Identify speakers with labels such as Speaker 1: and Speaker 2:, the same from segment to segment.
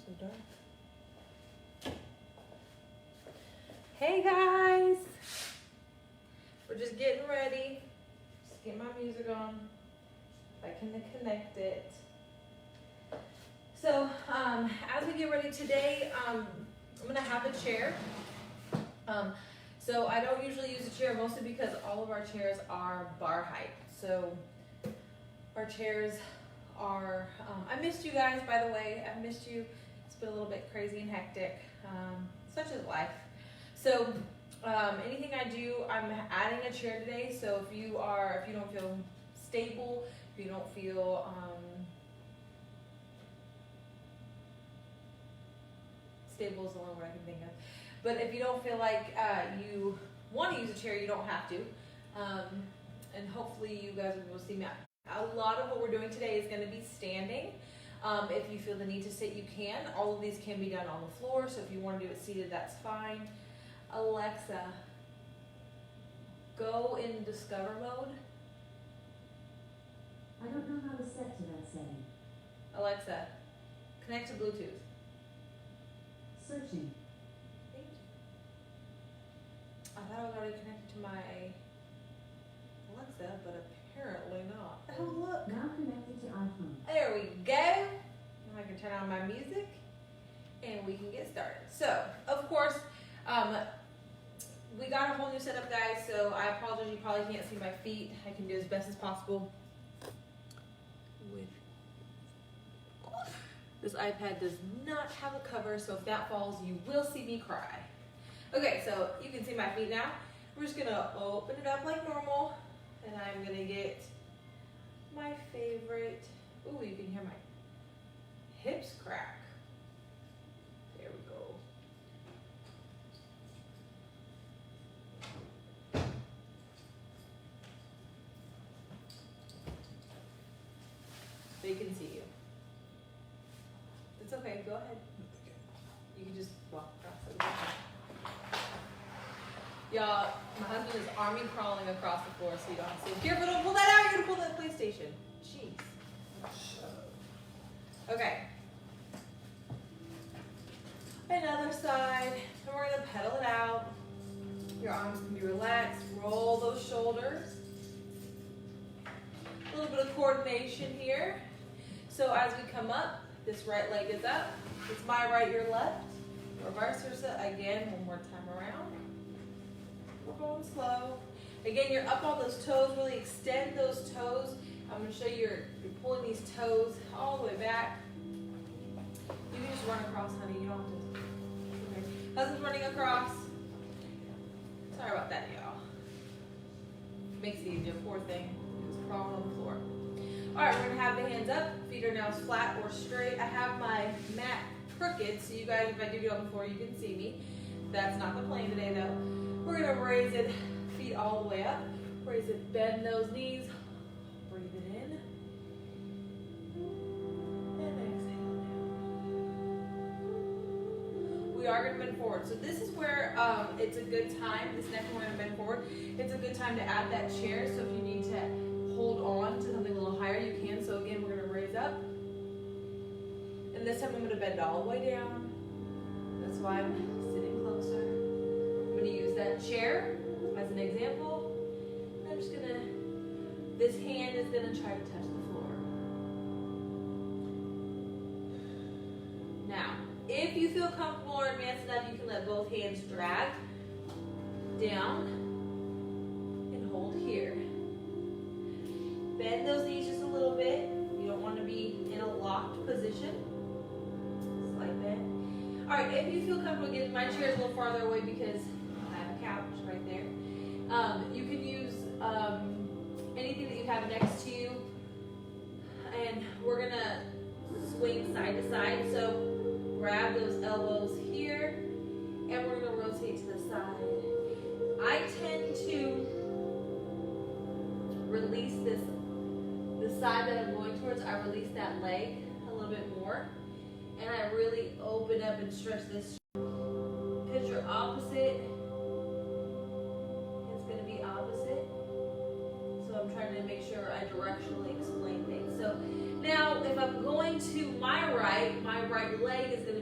Speaker 1: So dark. Hey guys, we're just getting ready. Just get my music on. If I can connect it. So as we get ready today, I'm gonna have a chair. So I don't usually use a chair mostly because all of our chairs are bar height. So our chairs are, I missed you guys, by the way. I've missed you. It's been a little bit crazy and hectic, such is life. So anything I do, I'm adding a chair today. So if you don't feel stable, if you don't feel stable is the only word I can think of. But if you don't feel like you want to use a chair, you don't have to. And hopefully you guys will see me. A lot of what we're doing today is going to be standing. If you feel the need to sit, you can. All of these can be done on the floor, so if you want to do it seated, that's fine. Alexa, go in discover mode.
Speaker 2: I don't know how to set to that setting.
Speaker 1: Alexa, connect to Bluetooth.
Speaker 2: Searching.
Speaker 1: I thought I was already connected to my Alexa, but apparently not. Oh, look.
Speaker 2: Now connected to iPhone.
Speaker 1: There we go. Now I can turn on my music and we can get started. So, of course, we got a whole new setup, guys, so I apologize. You probably can't see my feet. I can do as best as possible. This iPad does not have a cover, so if that falls, you will see me cry. Okay, so you can see my feet now. We're just gonna open it up like normal, and I'm gonna get my favorite. Ooh, you can hear my hips crack. There we go. They can see you. It's okay, go ahead. You can just walk across it. Y'all, my husband is army crawling across the floor so you don't have to see him. Careful, don't pull that out, you're gonna pull that PlayStation. Jeez. Okay. Another side, and we're gonna pedal it out. Your arms can be relaxed, roll those shoulders. A little bit of coordination here. So as we come up, this right leg is up. It's my right, your left. Reverse versa. Again, one more time around. We're going slow. Again, you're up on those toes. Really extend those toes. I'm going to show you you're pulling these toes all the way back. You can just run across, honey. You don't have to. Okay. Husband's running across. Sorry about that, y'all. Makes it easier. Poor thing. He was crawling on the floor. All right, we're going to have the hands up. Feet are now flat or straight. I have my mat crooked, so you guys, if I do get on the floor, you can see me. That's not the plan today, though. We're going to raise it, feet all the way up. Raise it, bend those knees. Breathe it in. And exhale down. We are going to bend forward. So this is where it's a good time. This next one we're going to bend forward. It's a good time to add that chair. So if you need to hold on to something a little higher, you can. So again, we're going to raise up. And this time I'm going to bend all the way down. That's why I'm sitting closer. I'm going to use that chair as an example. And I'm just going to, this hand is going to try to touch the floor. Now, if you feel comfortable or advanced enough, you can let both hands drag down and hold here. Bend those knees just a little bit. You don't want to be in a locked position. Just like that. All right, if you feel comfortable, again, my chair is a little farther away because I have a couch right there. You can use anything that you have next to you. And we're going to swing side to side. So grab those elbows here, and we're going to rotate to the side. I tend to release this. The side that I'm going towards, I release that leg a little bit more, and I really open up and stretch this. Picture opposite. It's going to be opposite. So I'm trying to make sure I directionally explain things. So now if I'm going to my right leg is going to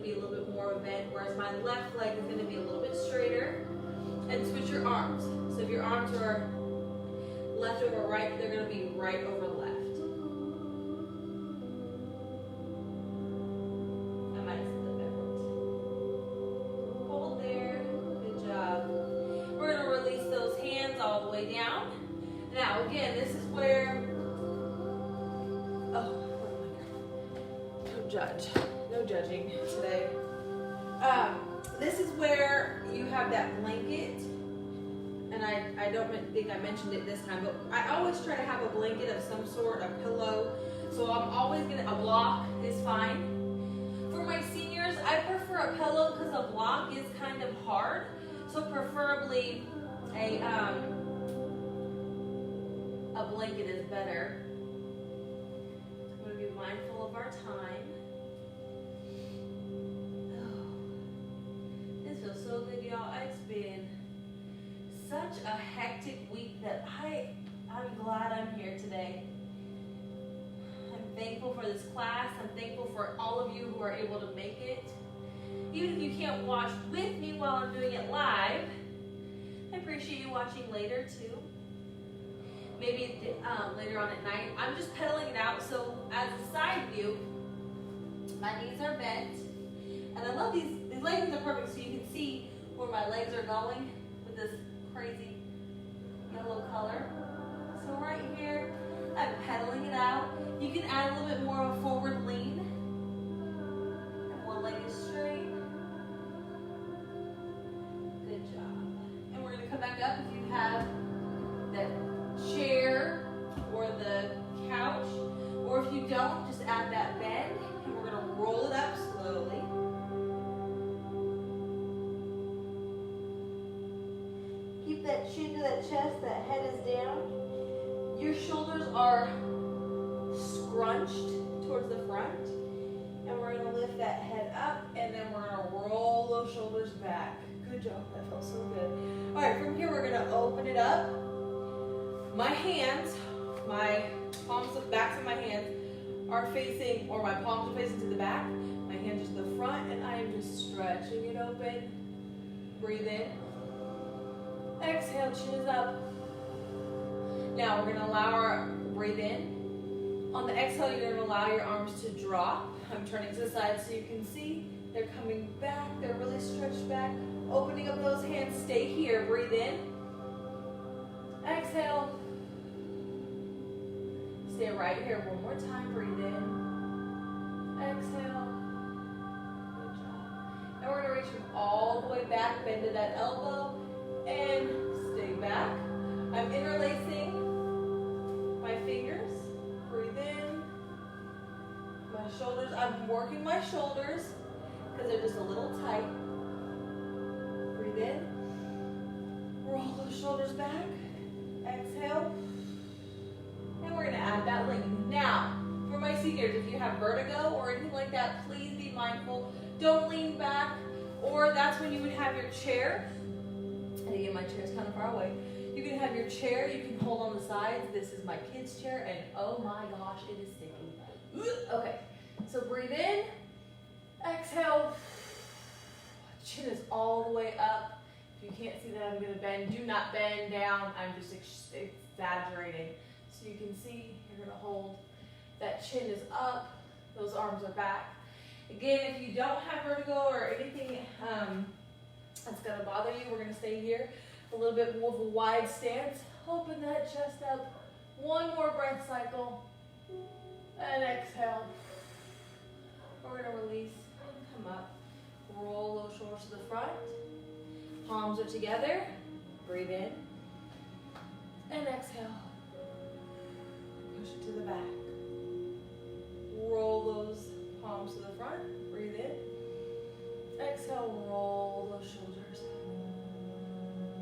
Speaker 1: bend, whereas my left leg is going to be a little bit straighter. And switch your arms. So if your arms are left over right, they're going to be right over left. I might have said that backwards. Hold there. Good job. We're going to release those hands all the way down. Now again, this is where, don't judge. No judging today. This is where you have that blanket, and I don't think I mentioned it this time, but I always try to have a blanket of some sort, a pillow. So I'm always a block is fine. For my seniors, I prefer a pillow because a block is kind of hard. So preferably a blanket is better. I'm going to be mindful of our time. Feels so good, y'all. It's been such a hectic week that I'm glad I'm here today. I'm thankful for this class. I'm thankful for all of you who are able to make it. Even if you can't watch with me while I'm doing it live, I appreciate you watching later too. Maybe later on at night. I'm just pedaling it out, so as a side view, my knees are bent. And I love these leggings are perfect so you can see where my legs are going with this crazy yellow color. So right here, I'm pedaling it out. You can add a little bit more of a forward lean. And one leg is straight. Good job. And we're gonna come back up if you have that chair or the couch, or if you don't, just add that bend, and we're gonna roll it up slowly. Keep that chin to that chest, that head is down. Your shoulders are scrunched towards the front, and we're gonna lift that head up, and then we're gonna roll those shoulders back. Good job, that felt so good. All right, from here we're gonna open it up. My hands, my palms, backs of my hands are facing, or my palms are facing to the back. My hands are to the front, and I am just stretching it open. Breathe in. Exhale, chin is up. Now we're gonna allow our, breathe in. On the exhale, you're gonna allow your arms to drop. I'm turning to the side so you can see. They're coming back, they're really stretched back. Opening up those hands, stay here, breathe in. Exhale. Stay right here one more time, breathe in. Exhale. Good job. And we're gonna reach from all the way back, bend to that elbow, and stay back. I'm interlacing my fingers. Breathe in. My shoulders, I'm working my shoulders because they're just a little tight. Breathe in. Roll those shoulders back. Exhale. And we're going to add that lean. Now, for my seniors, if you have vertigo or anything like that, please be mindful. Don't lean back, or that's when you would have your chair. And again, my chair is kind of far away. You can have your chair, you can hold on the sides. This is my kid's chair, and oh my gosh, it is sticky. Okay, so breathe in, exhale. Chin is all the way up. If you can't see that, I'm gonna bend. Do not bend down. I'm just exaggerating. So you can see, you're gonna hold. That chin is up, those arms are back. Again, if you don't have vertigo or anything that's gonna bother you, we're gonna stay here. A little bit more of a wide stance. Open that chest up. One more breath cycle. And exhale. We're gonna release and come up. Roll those shoulders to the front. Palms are together. Breathe in. And exhale. Push it to the back. Roll those palms to the front. Breathe in. Exhale, roll those shoulders.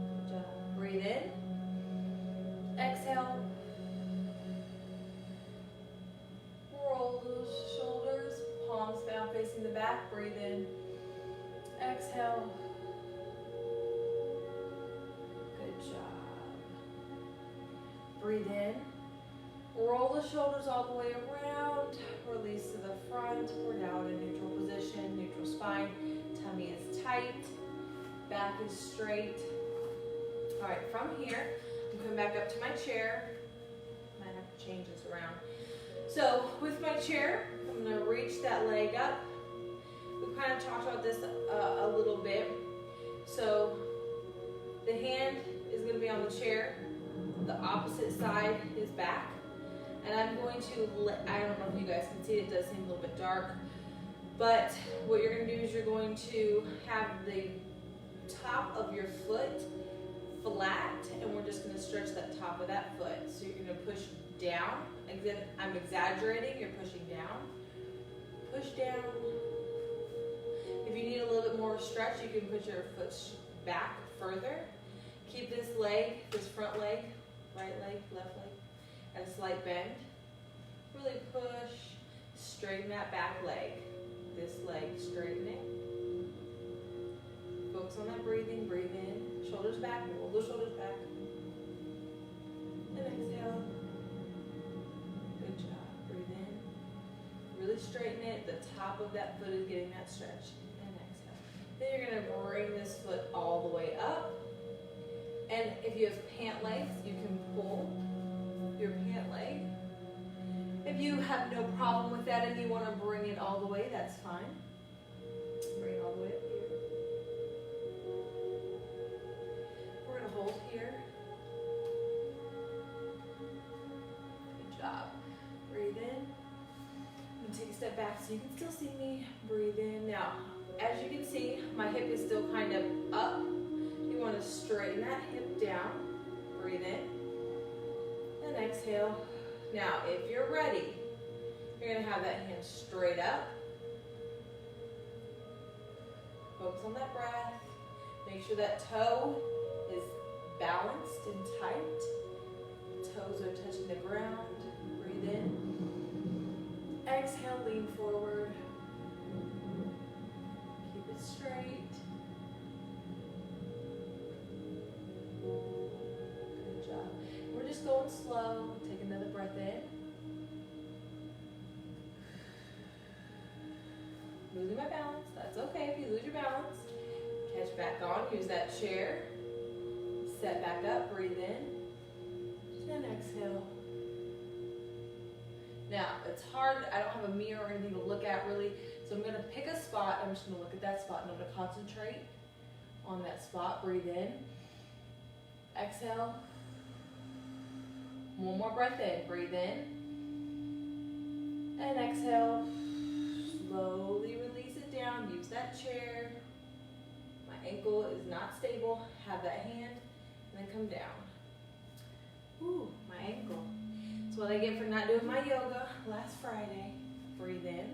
Speaker 1: Good job. Breathe in. Exhale. Roll those shoulders. Palms down facing the back. Breathe in. Exhale. Good job. Breathe in. Roll the shoulders all the way around. Release to the front. We're now in a neutral position, neutral spine. tummy is tight, back is straight. All right, from here, I'm coming back up to my chair. Might have to change this around. So with my chair, I'm gonna reach that leg up. We kind of talked about this a little bit. So the hand is gonna be on the chair. The opposite side is back. And I'm going to, I don't know if you guys can see it, does seem a little bit dark. But what you're gonna do is you're going to have the top of your foot flat, and we're just gonna stretch that top of that foot. So you're gonna push down. Again, I'm exaggerating, you're pushing down. Push down. If you need a little bit more stretch, you can put your foot back further. Keep this leg, this front leg, right leg, left leg, at a slight bend. Really push, straighten that back leg. This leg straightening. Focus on that breathing, breathe in. Shoulders back, roll those shoulders back. And exhale. Good job, breathe in. Really straighten it, the top of that foot is getting that stretch. And exhale. Then you're gonna bring this foot all the way up. And if you have pant legs, you can pull your pant leg. If you have no problem with that and you want to bring it all the way, that's fine. Bring it all the way up here. We're going to hold here. Good job. Breathe in. And take a step back so you can still see me. Breathe in. Now, as you can see, my hip is still kind of up. You want to straighten that hip down. Breathe in. And exhale. Now, if you're ready, you're going to have that hand straight up. Focus on that breath. Make sure that toe is balanced and tight. Toes are touching the ground. Breathe in. Exhale, lean forward. Keep it straight. Good job. We're just going slow. Take another breath in. Losing my balance. That's okay if you lose your balance. Catch back on. Use that chair. Set back up. Breathe in. And exhale. Now, it's hard. I don't have a mirror or anything to look at really. So I'm going to pick a spot. I'm just going to look at that spot and I'm going to concentrate on that spot. Breathe in. Exhale. One more breath in. Breathe in. And exhale. Slowly release it down. Use that chair. My ankle is not stable. Have that hand. And then come down. Ooh, my ankle. That's what I get for not doing my yoga last Friday. Breathe in.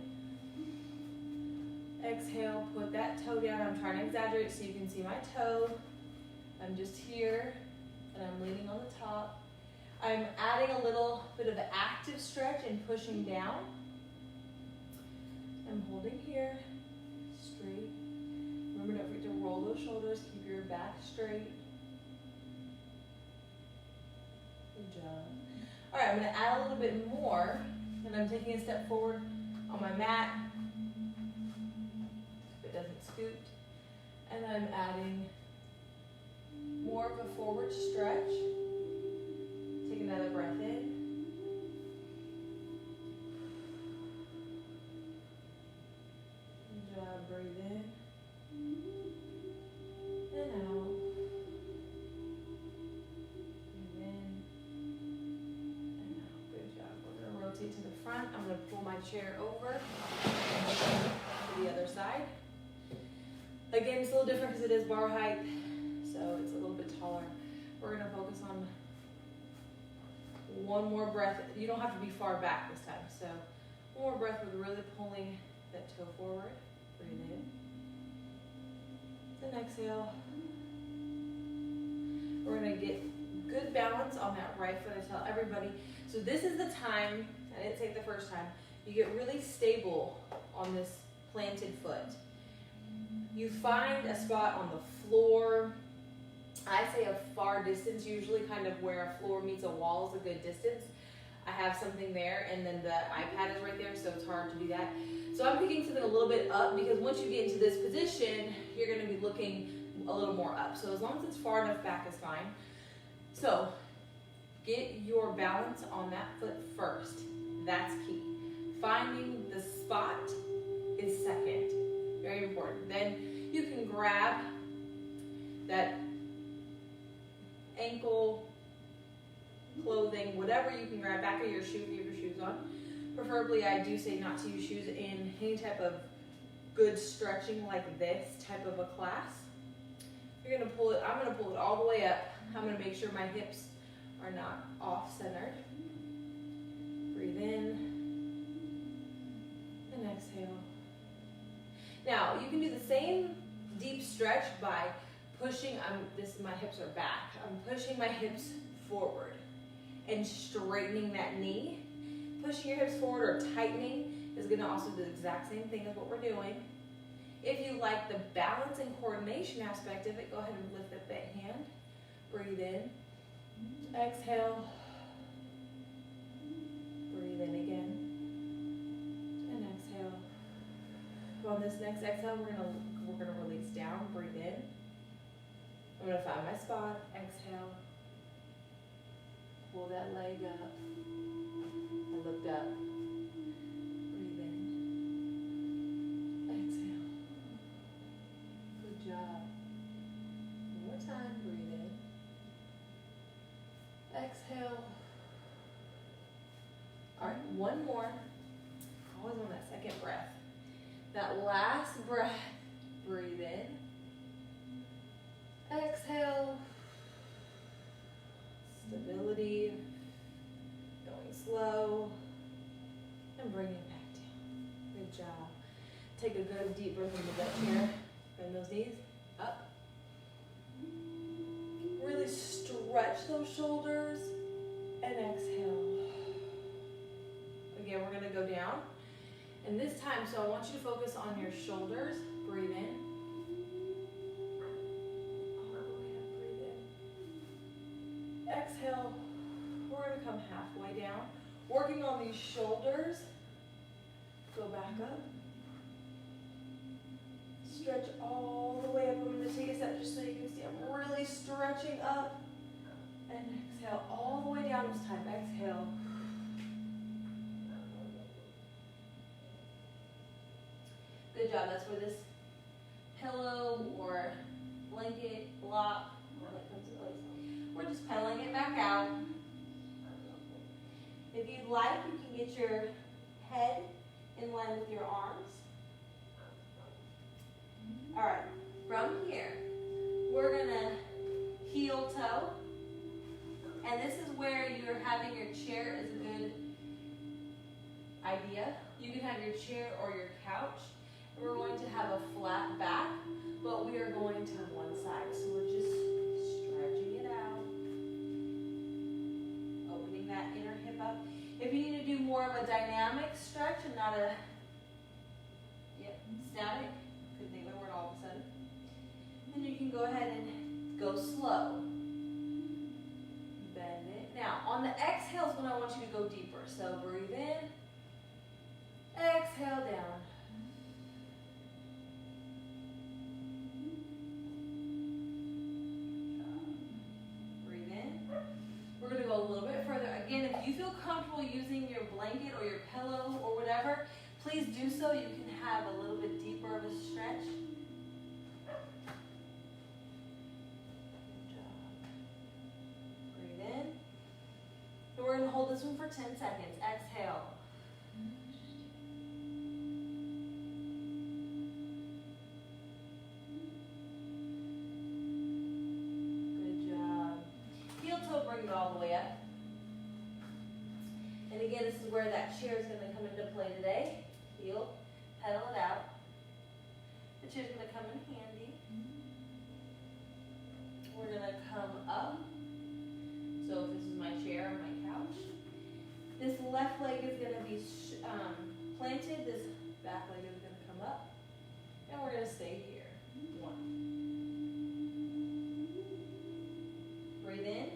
Speaker 1: Exhale. Put that toe down. I'm trying to exaggerate so you can see my toe. I'm just here. And I'm leaning on the top. I'm adding a little bit of active stretch and pushing down. I'm holding here, straight. Remember, don't forget to roll those shoulders, keep your back straight. Good job. All right, I'm gonna add a little bit more, and I'm taking a step forward on my mat. If it doesn't scoot. And I'm adding more of a forward stretch. Take another breath in. Good job, breathe in. And out. Breathe in. And out. Good job. We're going to rotate to the front. I'm going to pull my chair over to the other side. Again, it's a little different because it is bar height, so it's a little bit taller. We're going to focus on one more breath. You don't have to be far back this time. So one more breath with really pulling that toe forward. Breathe in. Then exhale. We're going to get good balance on that right foot. I tell everybody. So this is the time, I didn't say it the first time, you get really stable on this planted foot. You find a spot on the floor. I say a far distance, usually kind of where a floor meets a wall is a good distance. I have something there, and then the iPad is right there, so it's hard to do that. So I'm picking something a little bit up, because once you get into this position, you're going to be looking a little more up. So as long as it's far enough back is fine. So get your balance on that foot first. That's key. Finding the spot is second. Very important. Then you can grab that ankle, clothing, whatever you can grab, back of your shoe if you have your shoes on. Preferably, I do say not to use shoes in any type of good stretching like this type of a class. You're gonna pull it, I'm gonna pull it all the way up. I'm gonna make sure my hips are not off-centered. Breathe in and exhale. Now, you can do the same deep stretch by pushing, my hips are back. I'm pushing my hips forward and straightening that knee. Pushing your hips forward or tightening is gonna also do the exact same thing as what we're doing. If you like the balance and coordination aspect of it, go ahead and lift up that hand. Breathe in, exhale, breathe in again, and exhale. On this next exhale, we're gonna release down, breathe in. I'm gonna find my spot, exhale, pull that leg up, and lift up. Breathe in, exhale. Good job. One more time, breathe in, exhale. All right, one more. Always on that second breath. That last breath, breathe in, exhale, stability, going slow, and bring it back down. Good job. Take a good deep breath into that chair, bend those knees, up. Really stretch those shoulders, and exhale. Again, we're gonna go down. And this time, so I want you to focus on your shoulders. Breathe in. All the way up, breathe in. Exhale. We're gonna come halfway down. Working on these shoulders. Go back up. Stretch all the way up. I'm gonna take a step just so you can see I'm really stretching up. And exhale all the way down this time. Exhale. Good job. That's where this pillow or blanket, block, we're just pedaling it back out. If you'd like, you can get your head in line with your arms. All right, from here, we're gonna heel toe. And this is where you're having your chair is a good idea. You can have your chair or your couch. We're going to have a flat back, but we are going to one side. So we're just stretching it out, opening that inner hip up. If you need to do more of a dynamic stretch and not a static, couldn't think of the word all of a sudden, then you can go ahead and go slow. Bend it. Now, on the exhales, when I want you to go deeper. So breathe in, exhale down. We're going to go a little bit further. Again, if you feel comfortable using your blanket or your pillow or whatever, please do so. You can have a little bit deeper of a stretch. Good job. Breathe in. And we're going to hold this one for 10 seconds. Exhale. All the way up. And again, this is where that chair is going to come into play today. Heel, pedal it out. The chair's going to come in handy. We're going to come up. So if this is my chair or my couch, this left leg is going to be planted. This back leg is going to come up. And we're going to stay here. 1. Breathe in.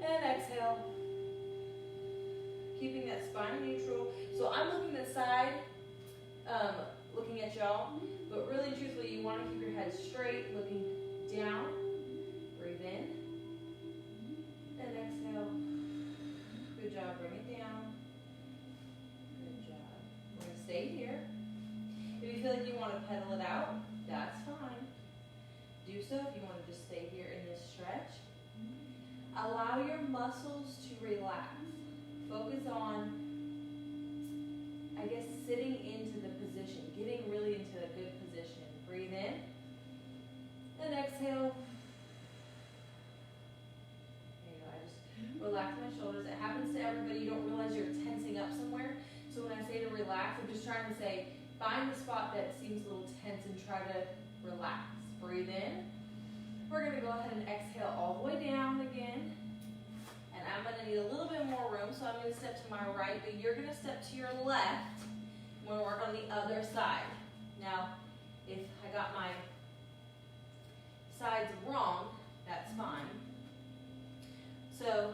Speaker 1: And exhale. keeping that spine neutral. So I'm looking this side, looking at y'all, but really and truthfully, you want to keep your head straight, looking down. Breathe in, and exhale. Good job, bring it down. Good job. We're going to stay here. If you feel like you want to pedal it out, that's fine. Do so if you want to just stay here in this stretch. Allow your muscles to relax. Focus on, I guess, sitting into the position, getting really into a good position. Breathe in, and exhale. There you go, I just relax my shoulders. It happens to everybody. You don't realize you're tensing up somewhere. So when I say to relax, I'm just trying to say, find the spot that seems a little tense and try to relax. Breathe in. We're going to go ahead and exhale all the way down again. And I'm going to need a little bit more room, so I'm going to step to my right, but you're going to step to your left. We're going to work on the other side. Now, if I got my sides wrong, that's fine. So,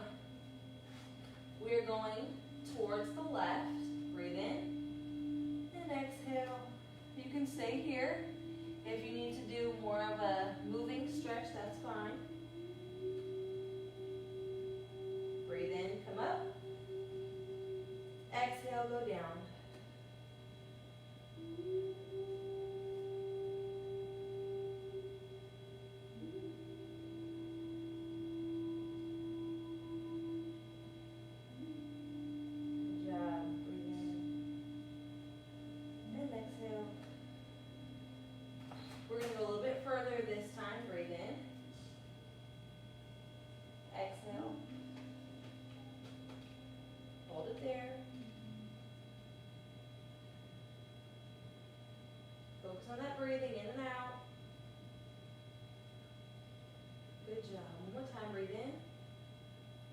Speaker 1: we're going towards the left. Breathe in and exhale. You can stay here. If you need to do more of a moving stretch, that's fine. Breathe in, come up. Exhale, go down. Good job. Breathe in. And exhale. We're going to go a little bit further this time. Breathe in. Exhale. Hold it there. Focus on that breathing in and out. Good job. One more time. Breathe in.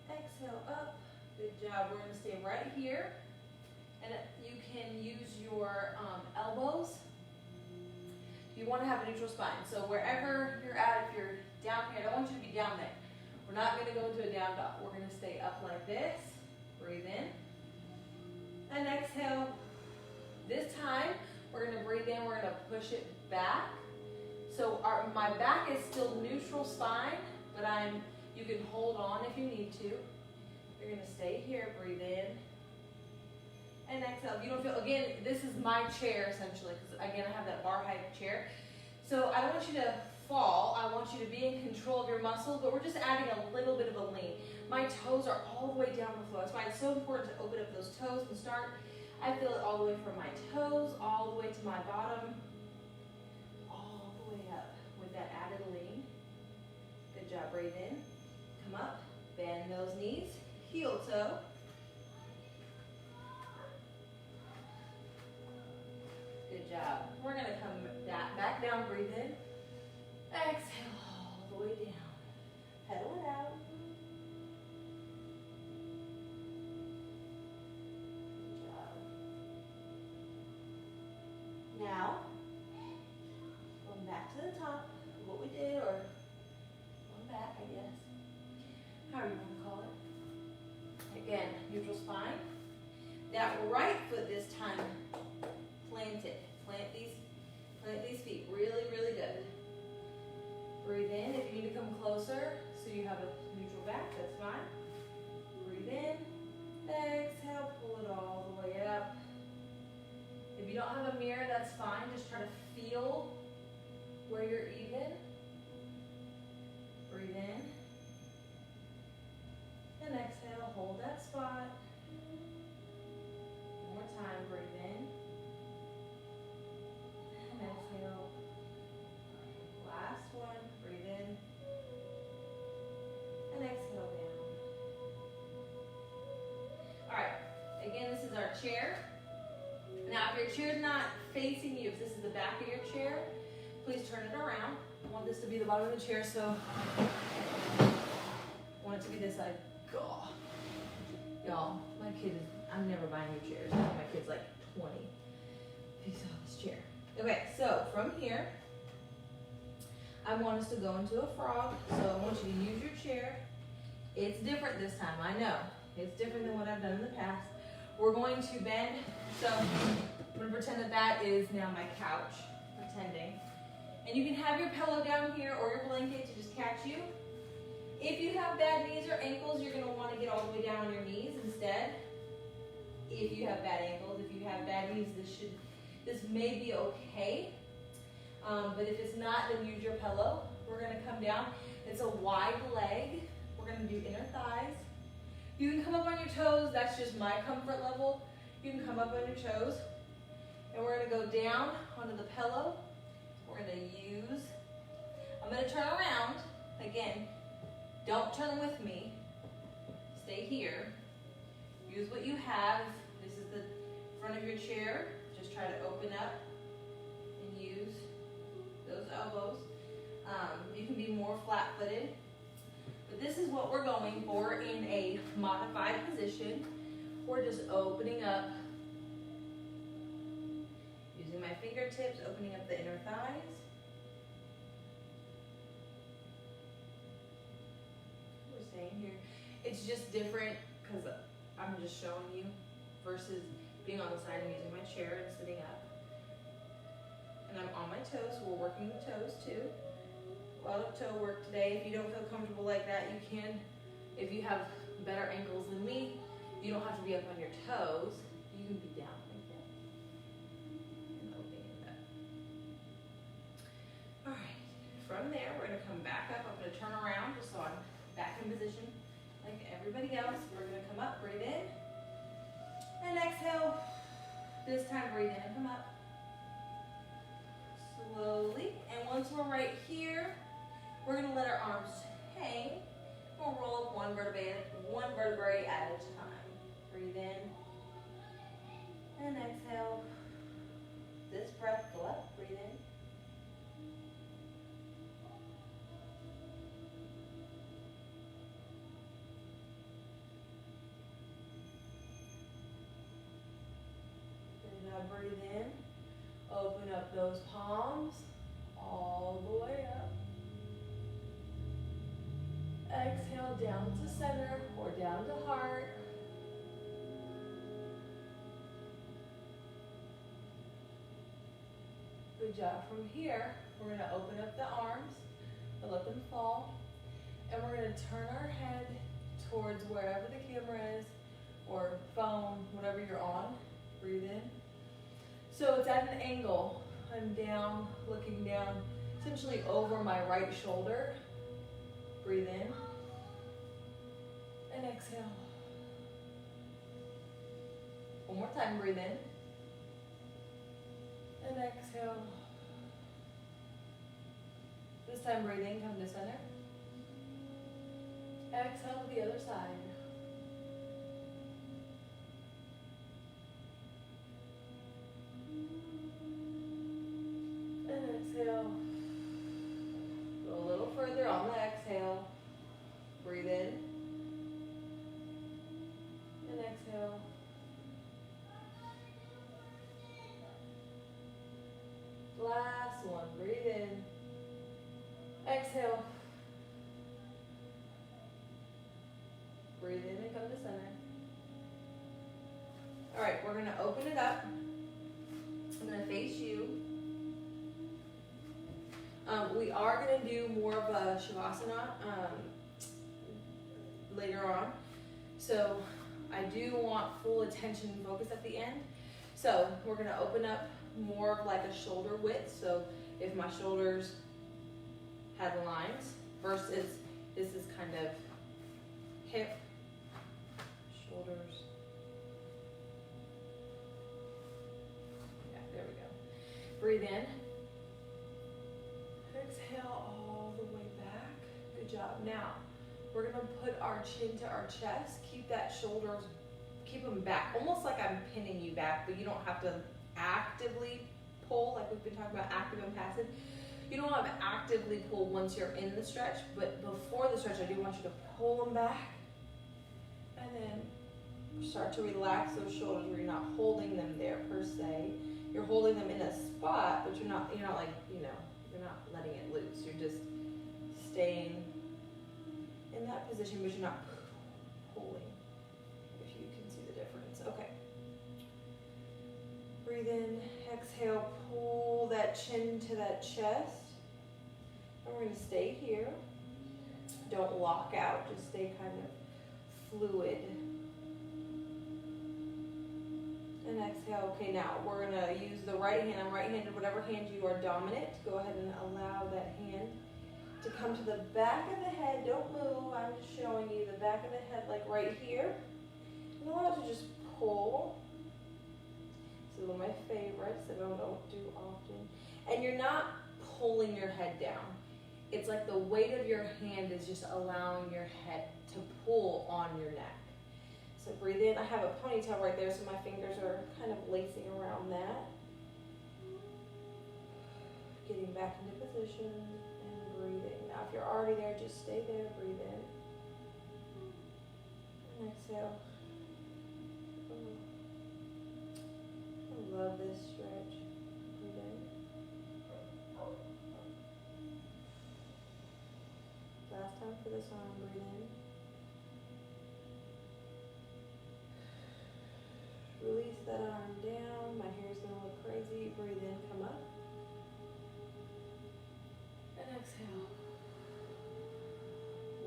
Speaker 1: Exhale up. Good job. We're going to stay right here. And you can use your elbows. You want to have a neutral spine. So wherever you're at, if you're down here, I don't want you to be down there. We're not going to go into a down dog. We're going to stay up like this. Breathe in. And exhale. This time, we're going to breathe in. We're going to push it back. So my back is still neutral spine, but you can hold on if you need to. You're going to stay here. Breathe in. And exhale. If you don't feel, again, this is my chair essentially, because again, I have that bar height chair. So I don't want you to fall. I want you to be in control of your muscles, but we're just adding a little bit of a lean. My toes are all the way down the floor. That's why it's so important to open up those toes and start. I feel it all the way from my toes, all the way to my bottom, all the way up with that added lean. Good job. Breathe in. Come up. Bend those knees. Heel toe. Good job. We're going to come back down, breathe in. Exhale all the way down. Pedal it out. Good job. Now, going back to the top of what we did, or going back, I guess. However you want to call it. Again, neutral spine. That right foot this time, plant it. Plant these feet really, really good. Breathe in. If you need to come closer so you have a neutral back, that's fine. Breathe in. Exhale. Pull it all the way up. If you don't have a mirror, that's fine. Just try to feel where you're even. Breathe in. And exhale. Hold that spot. One more time. Breathe in. And exhale. Last one. Breathe in. And exhale down. Alright. Again, this is our chair. Now, if your chair's not facing you, if this is the back of your chair, please turn it around. I want this to be the bottom of the chair, so I want it to be this side. God. Y'all, my kid is, I'm never buying new chairs. My kid's like 20. If you saw this chair. Okay, so from here, I want us to go into a frog. So I want you to use your chair. It's different this time, I know. It's different than what I've done in the past. We're going to bend. So I'm gonna pretend that that is now my couch, pretending. And you can have your pillow down here or your blanket to just catch you. If you have bad knees or ankles, you're gonna wanna get all the way down on your knees instead. If you have bad ankles, if you have bad knees, this may be okay. But if it's not, then use your pillow. We're gonna come down. It's a wide leg. We're gonna do inner thighs. You can come up on your toes. That's just my comfort level. You can come up on your toes. And we're gonna go down onto the pillow. We're gonna use, I'm gonna turn around. Again, don't turn with me. Stay here. Use what you have. This is the front of your chair. Just try to open up and use those elbows. You can be more flat-footed. But this is what we're going for in a modified position. We're just opening up. Using my fingertips, opening up the inner thighs. We're staying here. It's just different because I'm just showing you versus being on the side and using my chair and sitting up. And I'm on my toes, so we're working the toes too. A lot of toe work today. If you don't feel comfortable like that, you can. If you have better ankles than me, you don't have to be up on your toes. You can be down like that. And opening it up. All right, from there, we're gonna come back up. I'm gonna turn around just so I'm back in position like everybody else. We're gonna come up, breathe in, and exhale. This time, breathe in and come up. Slowly, and once we're right here, we're gonna let our arms hang. We'll roll up one vertebrae at a time. Breathe in and exhale. This breath, go up, breathe in. And now breathe in. Open up those palms all the way up. Exhale down to center or down to heart. Good job. From here, we're going to open up the arms and let them fall. And we're going to turn our head towards wherever the camera is or phone, whatever you're on. Breathe in. So it's at an angle. I'm down, looking down, essentially over my right shoulder. Breathe in and exhale. One more time, breathe in and exhale. This time, breathe in, come to center. Exhale to the other side. And exhale. Go a little further on the exhale. Breathe in. And exhale. Last one. Breathe in. Exhale. Breathe in and come to center. All right, we're going to open it up. I'm going to face you. We are going to do more of a Shavasana later on. So I do want full attention and focus at the end. So we're going to open up more of like a shoulder width. So if my shoulders have lines versus this is kind of hip, shoulders. Yeah, there we go. Breathe in. Exhale all the way back. Good job. Now, we're gonna put our chin to our chest. Keep that shoulders, keep them back. Almost like I'm pinning you back, but you don't have to actively pull like we've been talking about active and passive. You don't have to actively pull once you're in the stretch, but before the stretch, I do want you to pull them back. And then start to relax those shoulders where you're not holding them there per se. You're holding them in a spot, but you're not like, you know, you're not letting it loose. You're just staying in that position, but you're not pulling, if you can see the difference. Okay. Breathe in, exhale, pull that chin to that chest. And we're gonna stay here. Don't lock out, just stay kind of fluid. And exhale. Okay, now we're gonna use the right hand. I'm right-handed, whatever hand you are dominant. Go ahead and allow that hand to come to the back of the head. Don't move, I'm just showing you the back of the head, like right here. And allow it to just pull. This is one of my favorites that I don't do often. And you're not pulling your head down. It's like the weight of your hand is just allowing your head to pull on your neck. So breathe in. I have a ponytail right there, so my fingers are kind of lacing around that. Getting back into position and breathing. Now if you're already there, just stay there, breathe in. And exhale. I love this stretch. Breathe in. Last time for this arm, breathe in. Release that arm down. My hair's gonna look crazy. Breathe in, come up. And exhale.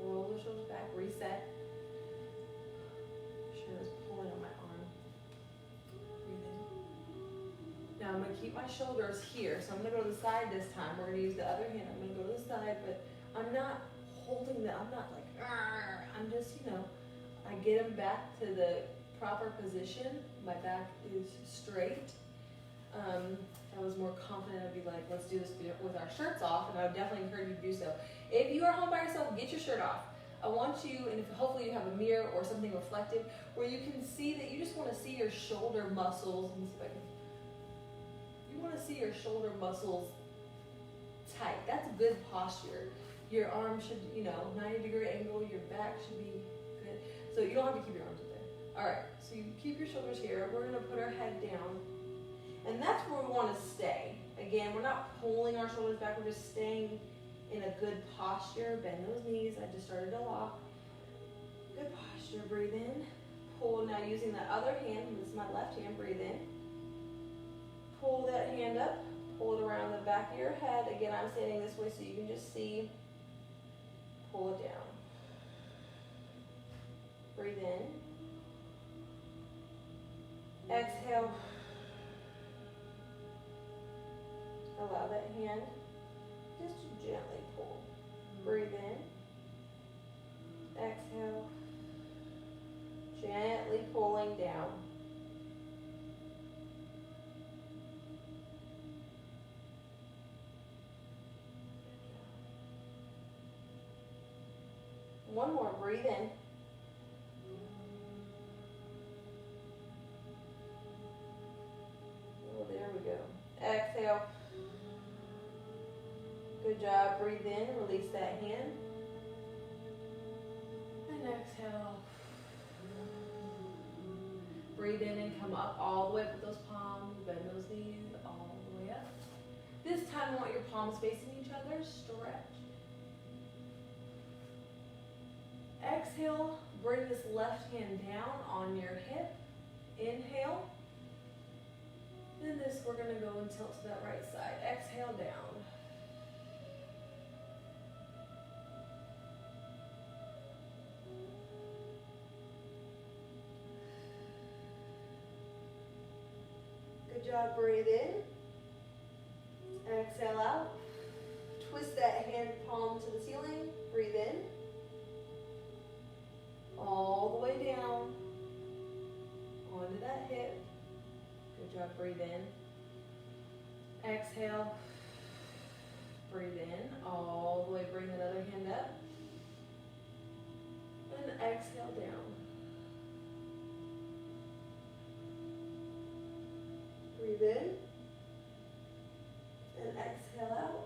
Speaker 1: Roll the shoulders back, reset. Sure is pulling on my arm. Breathe in. Now I'm gonna keep my shoulders here. So I'm gonna go to the side this time. We're gonna use the other hand. I'm gonna go to the side, but I'm not holding them. I'm not like, argh. I'm just, I get them back to the proper position. My back is straight. If I was more confident, I'd be like, let's do this with our shirts off, and I would definitely encourage you to do so. If you are home by yourself, get your shirt off. I want you, and if hopefully you have a mirror or something reflective, where you can see that you just want to see your shoulder muscles. Let me see if I can. You want to see your shoulder muscles tight. That's good posture. Your arm should, 90-degree angle. Your back should be good. So you don't have to keep your arms up there. All right, so you keep your shoulders here. We're gonna put our head down. And that's where we wanna stay. Again, we're not pulling our shoulders back, we're just staying in a good posture. Bend those knees, I just started to lock. Good posture, breathe in. Pull, now using that other hand, this is my left hand, breathe in. Pull that hand up, pull it around the back of your head. Again, I'm standing this way so you can just see. Pull it down. Breathe in. Exhale. Allow that hand just to gently pull. Breathe in. Exhale. Gently pulling down. One more, breathe in. Oh, there we go. Exhale. Good job. Breathe in, release that hand. And exhale. Breathe in and come up all the way up with those palms. Bend those knees all the way up. This time I want your palms facing each other. Stretch. Exhale. Bring this left hand down on your hip. Inhale. Then this, we're going to go and tilt to that right side. Exhale down. Good job, breathe in. Exhale out. Twist that hand palm to the ceiling. Breathe in. All the way down. Onto that hip. Good job, breathe in. Exhale. Breathe in. All the way, bring that other hand up. And exhale down. Breathe in. And exhale out.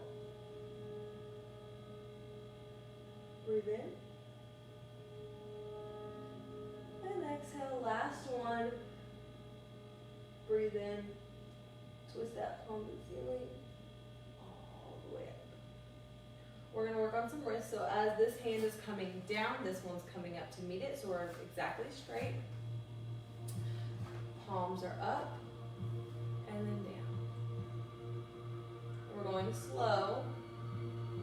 Speaker 1: Breathe in. And exhale, last one. Breathe in. Twist that palm to the ceiling. All the way up. We're going to work on some wrists. So as this hand is coming down, this one's coming up to meet it. So we're exactly straight. Palms are up. and then down. We're going slow.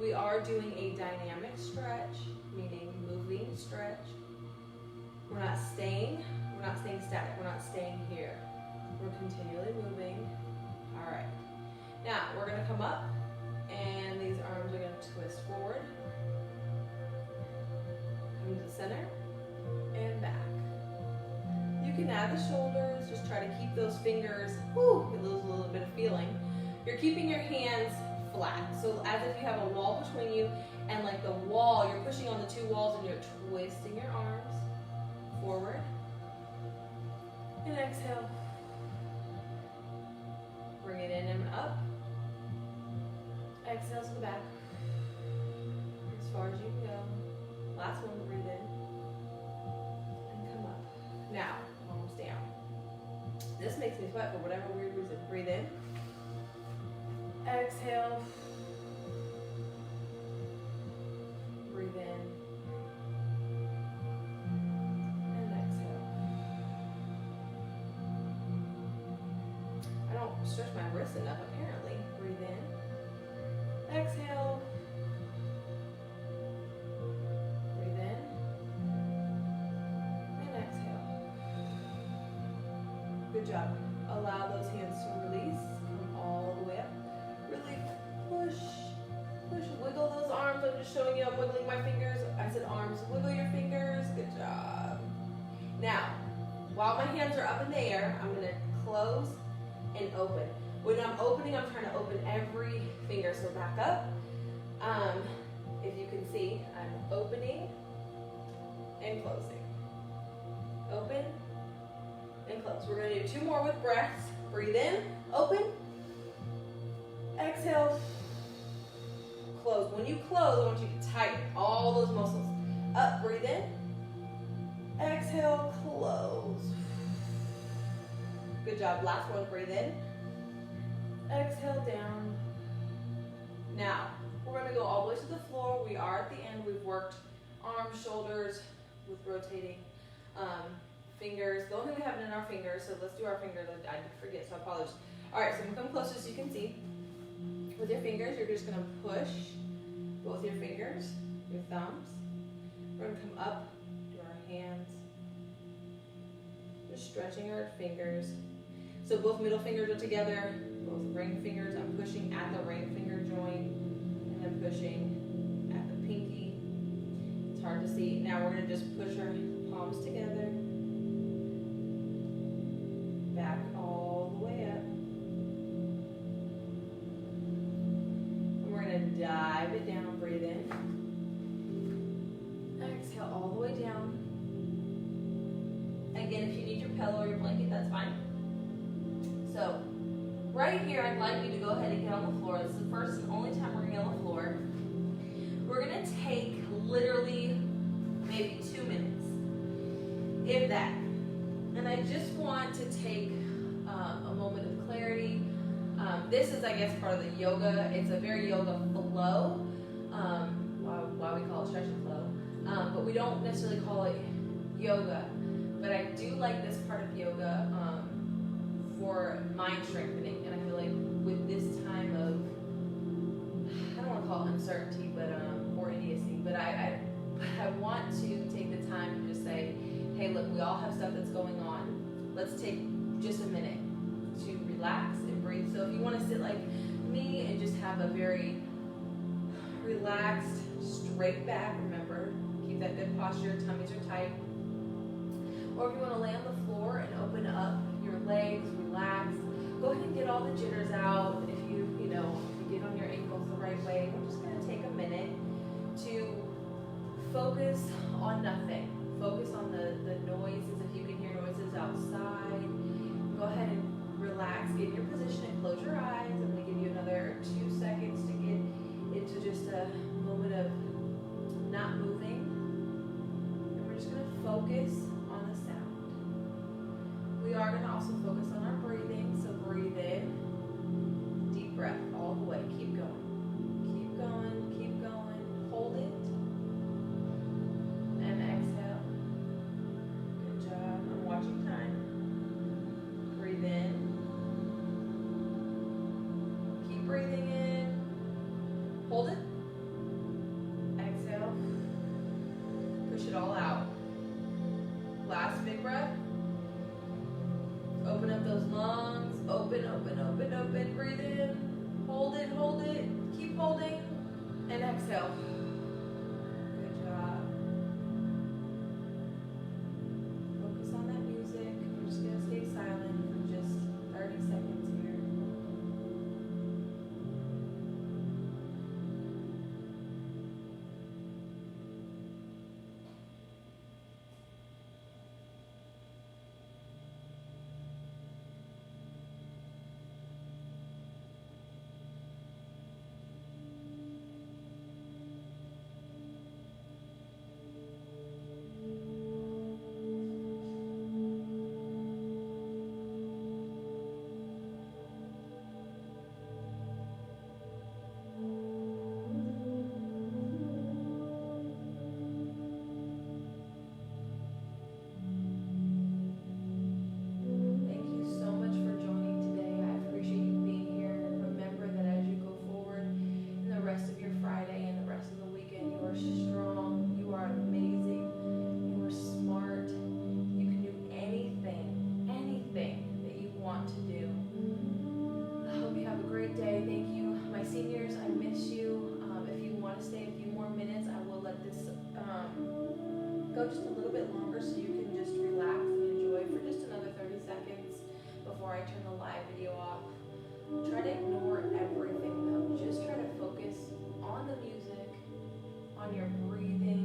Speaker 1: We are doing a dynamic stretch, meaning moving stretch. We're not staying static. We're not staying here. We're continually moving. All right. Now we're gonna come up and these arms are gonna twist forward. Come to the center and back. You can add the shoulders, just try to keep those fingers, get a little bit of feeling. You're keeping your hands flat. So as if you have a wall between you and like the wall, you're pushing on the two walls and you're twisting your arms forward. And exhale. Bring it in and up. Exhale to the back. As far as you can go. Last one, breathe in. And come up. Now, palms down. This makes me sweat for whatever weird reason. Breathe in. Exhale. Breathe in. And exhale. I don't stretch my wrists enough apparently. Breathe in. Exhale. Breathe in. And exhale. Good job. Allow those hands to release. Come all the way up. Really push, wiggle those arms. I'm just showing you I'm wiggling my fingers. I said arms, wiggle your fingers. Good job. Now, while my hands are up in the air, I'm gonna close and open. When I'm opening, I'm trying to open every finger. So back up. If you can see, I'm opening and closing. Open and close. We're gonna do two more with breaths. Breathe in, open. Exhale, close. When you close, I want you to tighten all those muscles. Up, breathe in. Exhale, close. Good job. Last one, breathe in. Exhale, down. Now, we're going to go all the way to the floor. We are at the end. We've worked arms, shoulders with rotating fingers. The only thing we haven't in our fingers, so let's do our fingers. I did forget, so I apologize. All right, so I'm going to come closer so you can see. With your fingers, you're just going to push both your fingers, your thumbs. We're going to come up to our hands. Just stretching our fingers. So both middle fingers are together, both ring fingers. I'm pushing at the ring finger joint, and I'm pushing at the pinky. It's hard to see. Now we're going to just push our palms together. Back all the way up. Dive it down, breathe in. Exhale all the way down. Again, if you need your pillow or your blanket, that's fine. So, right here, I'd like you to go ahead and get on the floor. This is the first and only time we're going to get on the floor. We're going to take literally maybe 2 minutes, if that. And I just want to take a moment of clarity. This is, I guess, part of the yoga. It's a very yoga flow, why we call it stretch and flow. But we don't necessarily call it yoga. But I do like this part of yoga for mind strengthening. And I feel like with this time of, I don't want to call it uncertainty, but or idiocy, but I want to take the time to just say, hey, look, we all have stuff that's going on. Let's take just a minute to relax and breathe. So if you want to sit like me and just have a very relaxed, straight back, remember, keep that good posture, tummies are tight. Or if you want to lay on the floor and open up your legs, relax, go ahead and get all the jitters out. If you get on your ankles the right way, we're just going to take a minute to focus on nothing. Focus on the noises. If you can hear noises outside, go ahead and relax, get in your position and close your eyes. I'm going to give you another 2 seconds to get into just a moment of not moving. And we're just going to focus on the sound. We are going to also focus on our breathing. So breathe in, deep breath all the way. Keep going. Keep going, keep going. Hold it. And exhale. lungs. Open, open, open, open. Breathe in. Hold it, hold it. Keep holding. And exhale. Good job. Focus on that music. We're just going to stay silent for just 30 seconds here. Thank you so much for joining today. I appreciate you being here. Remember that as you go forward in the rest of your Friday and the rest of the weekend, you are strong, you are amazing, you are smart, you can do anything that you want to do. I hope you have a great day. Thank you. My seniors, I miss you. If you want to stay a few more minutes, I will let this go just a little bit longer so you can just relax and enjoy for just another 30 seconds before I turn the live video off. Try to ignore everything though. Just try to focus on the music, on your breathing,